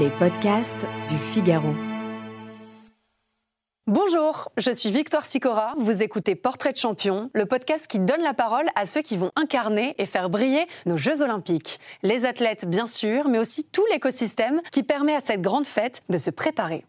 Les podcasts du Figaro. Bonjour, je suis Victoire Sicora, vous écoutez Portrait de champion, le podcast qui donne la parole à ceux qui vont incarner et faire briller nos Jeux Olympiques. Les athlètes bien sûr, mais aussi tout l'écosystème qui permet à cette grande fête de se préparer.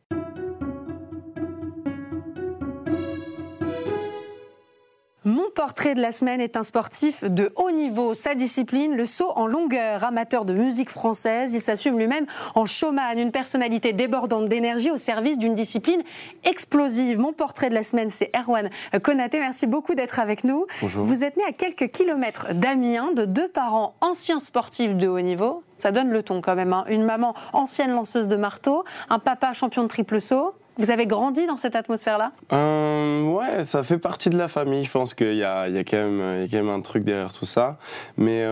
Mon portrait de la semaine est un sportif de haut niveau. Sa discipline, le saut en longueur. Amateur de musique française, il s'assume lui-même en showman, une personnalité débordante d'énergie au service d'une discipline explosive. Mon portrait de la semaine, c'est Erwan Konaté. Merci beaucoup d'être avec nous. Bonjour. Vous êtes né à quelques kilomètres d'Amiens, de deux parents anciens sportifs de haut niveau. Ça donne le ton quand même, hein. Une maman ancienne lanceuse de marteau, un papa champion de triple saut. Vous avez grandi dans cette atmosphère-là ? Ouais, ça fait partie de la famille. Je pense qu'il y a quand même un truc derrière tout ça. Mais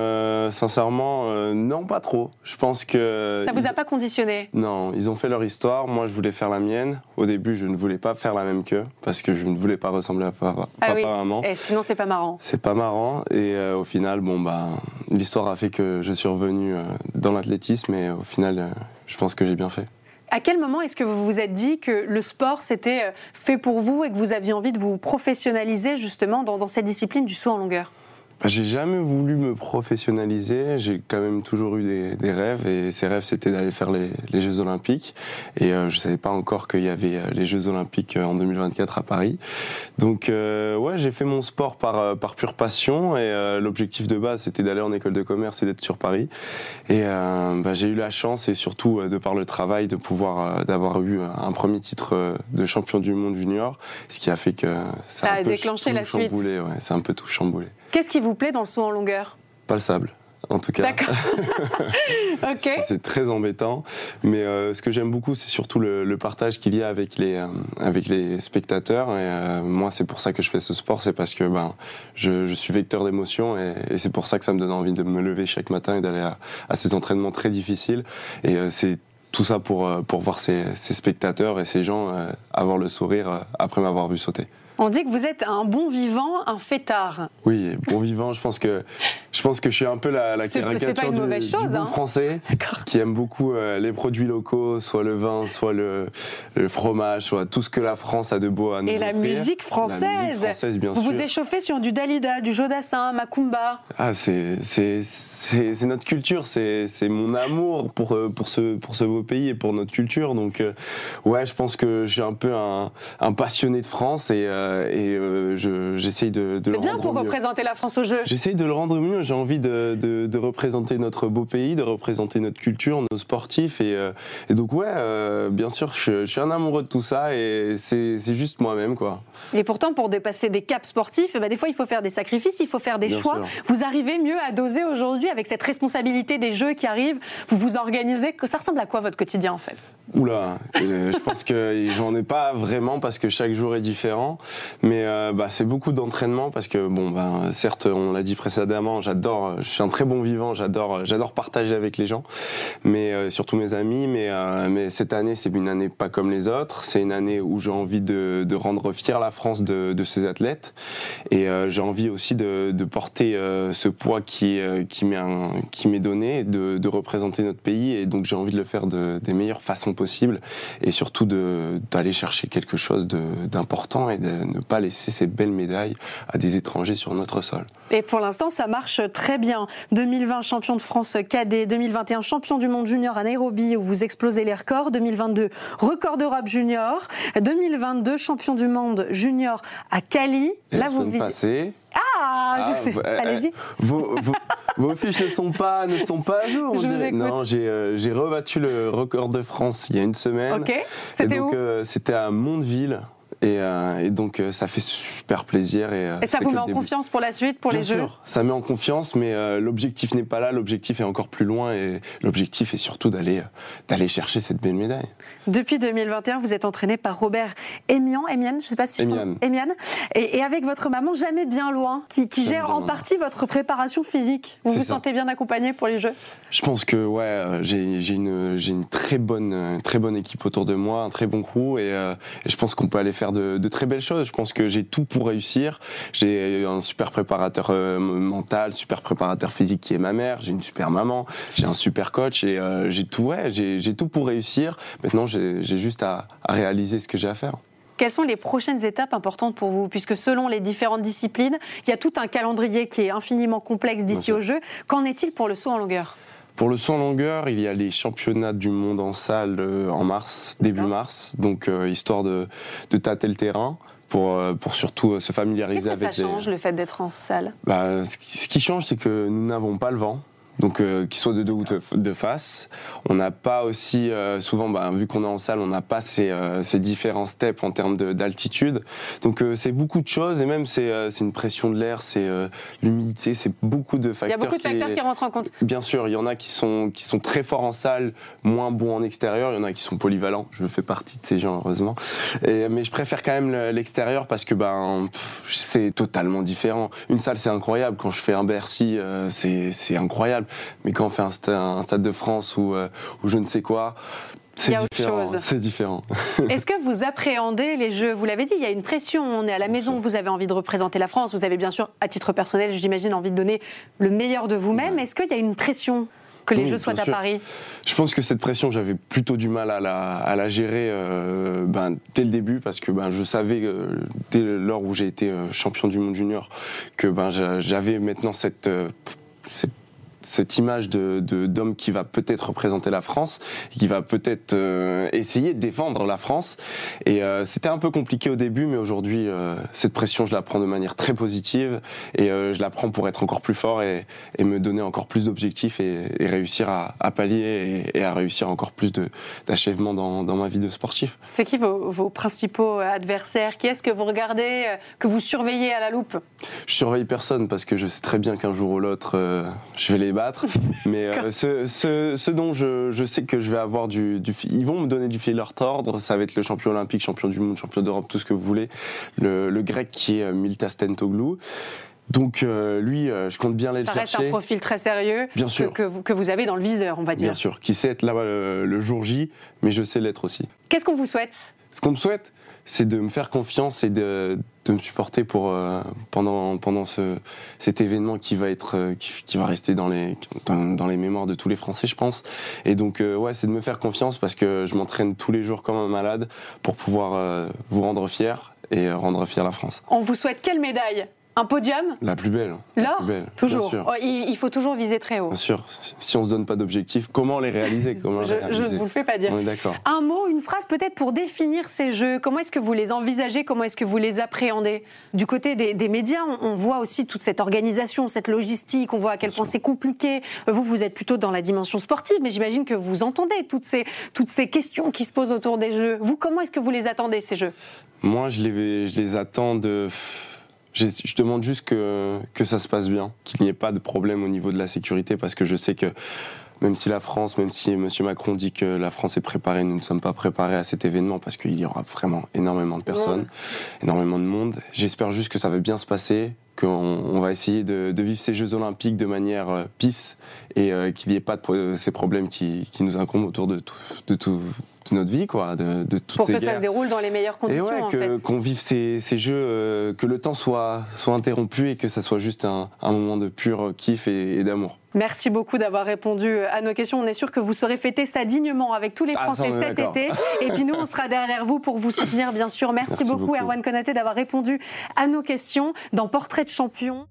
sincèrement, non, pas trop. Je pense que... Ça vous a pas conditionné ? Non, ils ont fait leur histoire. Moi, je voulais faire la mienne. Au début, je ne voulais pas faire la même qu'eux parce que je ne voulais pas ressembler à papa, maman. Et sinon, c'est pas marrant. C'est pas marrant. Et au final, l'histoire a fait que je suis revenu dans l'athlétisme. Et au final, je pense que j'ai bien fait. À quel moment est-ce que vous vous êtes dit que le sport c'était fait pour vous et que vous aviez envie de vous professionnaliser justement dans cette discipline du saut en longueur ? J'ai jamais voulu me professionnaliser, j'ai quand même toujours eu des rêves et ces rêves c'était d'aller faire les Jeux Olympiques et je savais pas encore qu'il y avait les Jeux Olympiques en 2024 à Paris. Donc ouais, j'ai fait mon sport par pure passion et l'objectif de base c'était d'aller en école de commerce et d'être sur Paris et j'ai eu la chance et surtout de par le travail de pouvoir d'avoir eu un premier titre de champion du monde junior, ce qui a fait que ça a déclenché la suite. Ouais, c'est un peu tout chamboulé. Qu'est-ce qui vous plaît dans le saut en longueur ? Pas le sable, en tout cas. D'accord. Ok. C'est très embêtant, mais ce que j'aime beaucoup, c'est surtout le partage qu'il y a avec les spectateurs. Et moi, c'est pour ça que je fais ce sport, c'est parce que je suis vecteur d'émotions et c'est pour ça que ça me donne envie de me lever chaque matin et d'aller à ces entraînements très difficiles. Et c'est tout ça pour voir ces spectateurs et ces gens avoir le sourire après m'avoir vu sauter. On dit que vous êtes un bon vivant, un fêtard. Oui, bon vivant, je pense que je suis un peu la caricature du bon français qui aime beaucoup les produits locaux, soit le vin, soit le fromage, soit tout ce que la France a de beau à nous offrir. Et la musique française. La musique française, bien sûr. Vous vous échauffez sur du Dalida, du Jodassin, Macumba. Ah, c'est notre culture, c'est mon amour pour ce beau pays et pour notre culture. Donc ouais, je pense que je suis un peu un passionné de France et j'essaye de le rendre mieux. C'est bien pour représenter la France aux Jeux. J'essaye de le rendre mieux. J'ai envie de représenter notre beau pays, de représenter notre culture, nos sportifs. Et donc, ouais, bien sûr, je suis un amoureux de tout ça et c'est juste moi-même, quoi. Et pourtant, pour dépasser des caps sportifs, des fois, il faut faire des sacrifices, il faut faire des choix. Sûr. Vous arrivez mieux à doser aujourd'hui avec cette responsabilité des Jeux qui arrivent. Vous vous organisez. Ça ressemble à quoi votre quotidien, en fait ? Oula, je pense que j'en ai pas vraiment parce que chaque jour est différent. Mais c'est beaucoup d'entraînement parce que certes, on l'a dit précédemment, je suis un très bon vivant, j'adore partager avec les gens, mais surtout mes amis. Mais cette année, c'est une année pas comme les autres. C'est une année où j'ai envie de rendre fière la France de ses athlètes et j'ai envie aussi de porter ce poids qui m'est donné, de représenter notre pays et donc j'ai envie de le faire des meilleures façons possibles et surtout d'aller chercher quelque chose d'important et de ne pas laisser ces belles médailles à des étrangers sur notre sol. Et pour l'instant, ça marche très bien. 2020, champion de France cadet. 2021, champion du monde junior à Nairobi où vous explosez les records. 2022, record d'Europe junior. 2022, champion du monde junior à Cali. Et là, vous visez... je sais. Allez-y. Vos fiches ne sont pas à jour. Non, j'ai rebattu le record de France il y a une semaine. Ok. C'était où ? C'était à Mondeville. Et donc ça fait super plaisir. Et ça vous met en confiance pour la suite, pour les Jeux ? Bien sûr, ça met en confiance, mais l'objectif n'est pas là, l'objectif est encore plus loin et l'objectif est surtout d'aller chercher cette belle médaille. Depuis 2021, vous êtes entraîné par Robert Emian, je sais pas si Emian. Et avec votre maman Jamais Bien Loin, qui gère en partie votre préparation physique. Vous vous sentez bien accompagné pour les Jeux ? Je pense que j'ai une très bonne équipe autour de moi, un très bon crew et je pense qu'on peut aller faire faire de très belles choses. Je pense que j'ai tout pour réussir. J'ai un super préparateur mental, super préparateur physique qui est ma mère. J'ai une super maman, j'ai un super coach et j'ai tout pour réussir. Maintenant, j'ai juste à réaliser ce que j'ai à faire. Quelles sont les prochaines étapes importantes pour vous? Puisque selon les différentes disciplines, il y a tout un calendrier qui est infiniment complexe d'ici aux Jeux. Qu'en est-il pour le saut en longueur? Pour le saut en longueur, il y a les championnats du monde en salle en mars, début mars, donc histoire de tâter le terrain. Pour surtout se familiariser avec les... Qu'est-ce que ça change, le fait d'être en salle? Ce qui change, c'est que nous n'avons pas le vent. Donc qu'il soit de dos ou de face. On n'a pas aussi, souvent, vu qu'on est en salle, on n'a pas ces différents steps en termes d'altitude. Donc c'est beaucoup de choses, et même c'est une pression de l'air, c'est l'humidité, c'est beaucoup de facteurs. Il y a beaucoup de facteurs qui rentrent en compte. Bien sûr, il y en a qui sont très forts en salle, moins bons en extérieur, il y en a qui sont polyvalents, je fais partie de ces gens heureusement. Mais je préfère quand même l'extérieur parce que c'est totalement différent. Une salle c'est incroyable, quand je fais un Bercy, c'est incroyable. Mais quand on fait un Stade de France ou je ne sais quoi, c'est différent. C'est différent. Est-ce que vous appréhendez les Jeux? Vous l'avez dit, il y a une pression. On est à la maison, vous avez envie de représenter la France. Vous avez bien sûr, à titre personnel, j'imagine, envie de donner le meilleur de vous-même. Est-ce qu'il y a une pression que les Jeux soient à Paris? Je pense que cette pression, j'avais plutôt du mal à la gérer dès le début, parce que je savais, dès lors où j'ai été champion du monde junior, que j'avais maintenant cette image d'homme qui va peut-être représenter la France, qui va peut-être essayer de défendre la France. Et c'était un peu compliqué au début, mais aujourd'hui, cette pression, je la prends de manière très positive, et je la prends pour être encore plus fort et me donner encore plus d'objectifs et réussir à pallier et à réussir encore plus d'achèvements dans ma vie de sportif. C'est qui vos principaux adversaires? Qui est-ce que vous regardez, que vous surveillez à la loupe? Je surveille personne, parce que je sais très bien qu'un jour ou l'autre, je vais les battre, mais ce dont je sais que je vais avoir ils vont me donner du fil à retordre, ça va être le champion olympique, champion du monde, champion d'Europe, tout ce que vous voulez, le grec qui est Miltas Tentoglou. Donc lui, je compte bien aller le chercher. Ça reste un profil très sérieux, bien sûr, que vous avez dans le viseur, on va dire. Bien sûr, qui sait être là le jour J, mais je sais l'être aussi. Qu'est-ce qu'on vous souhaite? Ce qu'on me souhaite, c'est de me faire confiance et de me supporter pendant cet événement qui va rester dans les mémoires de tous les Français, je pense. Et donc c'est de me faire confiance, parce que je m'entraîne tous les jours comme un malade pour pouvoir vous rendre fiers et rendre fière la France. On vous souhaite quelle médaille? Un podium? La plus belle. L'or? Toujours. Il faut toujours viser très haut. Bien sûr. Si on se donne pas d'objectifs, comment les réaliser? Je ne vous le fais pas dire. On est d'accord. Un mot, une phrase peut-être pour définir ces Jeux. Comment est-ce que vous les envisagez? Comment est-ce que vous les appréhendez? Du côté des médias, on voit aussi toute cette organisation, cette logistique. On voit à quel point c'est compliqué. Vous êtes plutôt dans la dimension sportive, mais j'imagine que vous entendez toutes ces questions qui se posent autour des Jeux. Vous, comment est-ce que vous les attendez, ces Jeux? Moi, je les attends je demande juste que ça se passe bien, qu'il n'y ait pas de problème au niveau de la sécurité, parce que je sais que même si M. Macron dit que la France est préparée, nous ne sommes pas préparés à cet événement, parce qu'il y aura vraiment énormément de personnes, énormément de monde. J'espère juste que ça va bien se passer, qu'on va essayer de vivre ces Jeux Olympiques de manière peace, et qu'il n'y ait pas de ces problèmes qui nous incombent autour de notre vie, quoi, de toutes ces guerres. Pour que ça se déroule dans les meilleures conditions, qu'on vive ces Jeux, que le temps soit interrompu, et que ça soit juste un moment de pur kiff et d'amour. Merci beaucoup d'avoir répondu à nos questions. On est sûr que vous saurez fêter ça dignement avec tous les Français cet été. Et puis nous, on sera derrière vous pour vous soutenir, bien sûr. Merci beaucoup, Erwan Konaté, d'avoir répondu à nos questions dans Portrait de champion.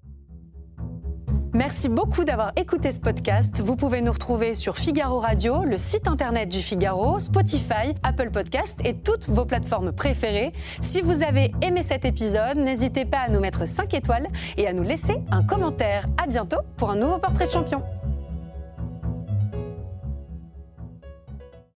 Merci beaucoup d'avoir écouté ce podcast. Vous pouvez nous retrouver sur Figaro Radio, le site internet du Figaro, Spotify, Apple Podcast et toutes vos plateformes préférées. Si vous avez aimé cet épisode, n'hésitez pas à nous mettre 5 étoiles et à nous laisser un commentaire. À bientôt pour un nouveau Portrait de champion.